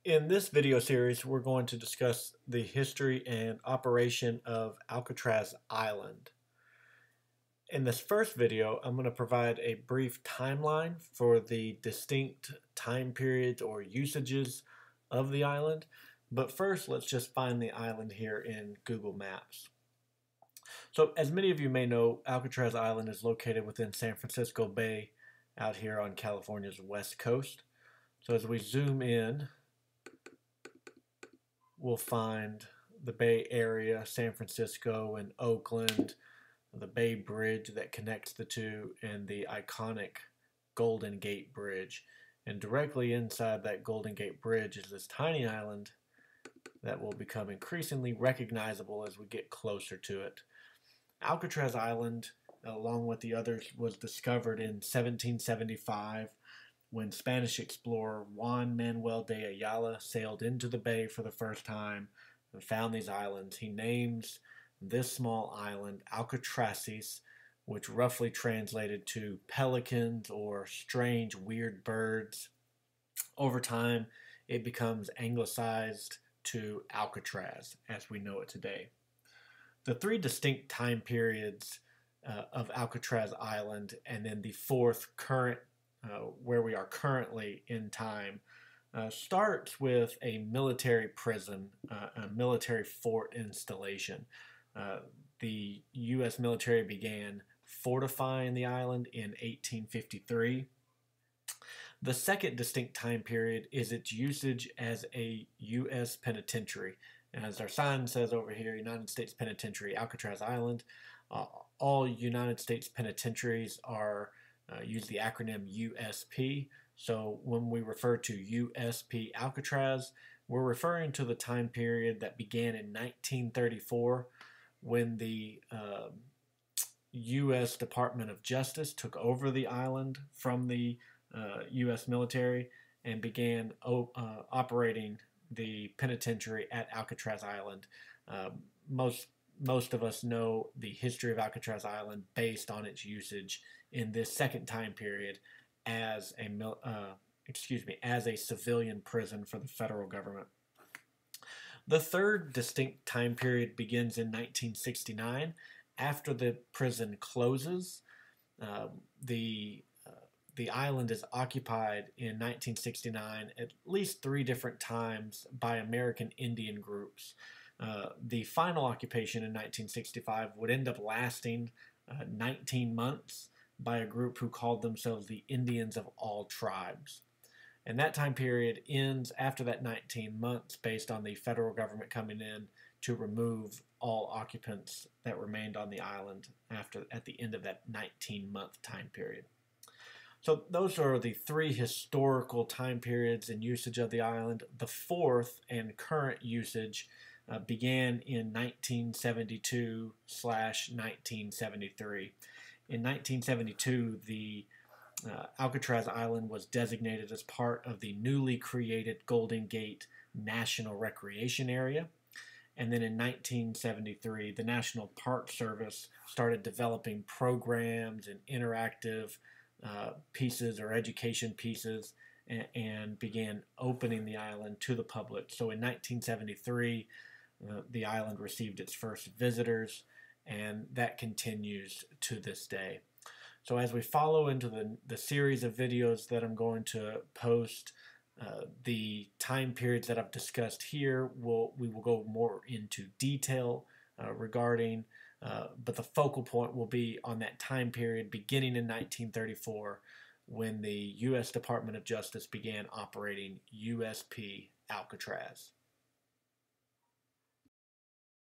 In this video series, we're going to discuss the history and operation of Alcatraz Island. In this first video, I'm going to provide a brief timeline for the distinct time periods or usages of the island. But first, let's just find the island here in Google Maps. So, as many of you may know, Alcatraz Island is located within San Francisco Bay out here on California's west coast. So as we zoom in, we'll find the Bay Area, San Francisco and Oakland, the Bay Bridge that connects the two, and the iconic Golden Gate Bridge. And directly inside that Golden Gate Bridge is this tiny island that will become increasingly recognizable as we get closer to it. Alcatraz Island, along with the others, was discovered in 1775 when Spanish explorer Juan Manuel de Ayala sailed into the bay for the first time and found these islands. He names this small island Alcatrazes, which roughly translated to pelicans or strange, weird birds. Over time, it becomes anglicized to Alcatraz as we know it today. The three distinct time periods of Alcatraz Island, and then the fourth current where we are currently in time, starts with a military prison, a military fort installation. The U.S. military began fortifying the island in 1853. The second distinct time period is its usage as a U.S. penitentiary. And as our sign says over here, United States Penitentiary, Alcatraz Island. All United States penitentiaries are use the acronym USP. So when we refer to USP Alcatraz, we're referring to the time period that began in 1934 when the U.S. Department of Justice took over the island from the U.S. military and began operating the penitentiary at Alcatraz Island. Most of us know the history of Alcatraz Island based on its usage in this second time period as a civilian prison for the federal government. The third distinct time period begins in 1969. After the prison closes, the island is occupied in 1969 at least 3 different times by American Indian groups. The final occupation in 1965 would end up lasting 19 months by a group who called themselves the Indians of All Tribes. And that time period ends after that 19 months based on the federal government coming in to remove all occupants that remained on the island at the end of that 19-month time period. So those are the 3 historical time periods and usage of the island. The fourth and current usage began in 1972/1973. In 1972, the Alcatraz Island was designated as part of the newly created Golden Gate National Recreation Area. And then in 1973, the National Park Service started developing programs and interactive pieces or education pieces and began opening the island to the public. So in 1973, the island received its first visitors, and that continues to this day. So as we follow into the series of videos that I'm going to post, the time periods that I've discussed here, we will go more into detail regarding, but the focal point will be on that time period beginning in 1934 when the U.S. Department of Justice began operating USP Alcatraz.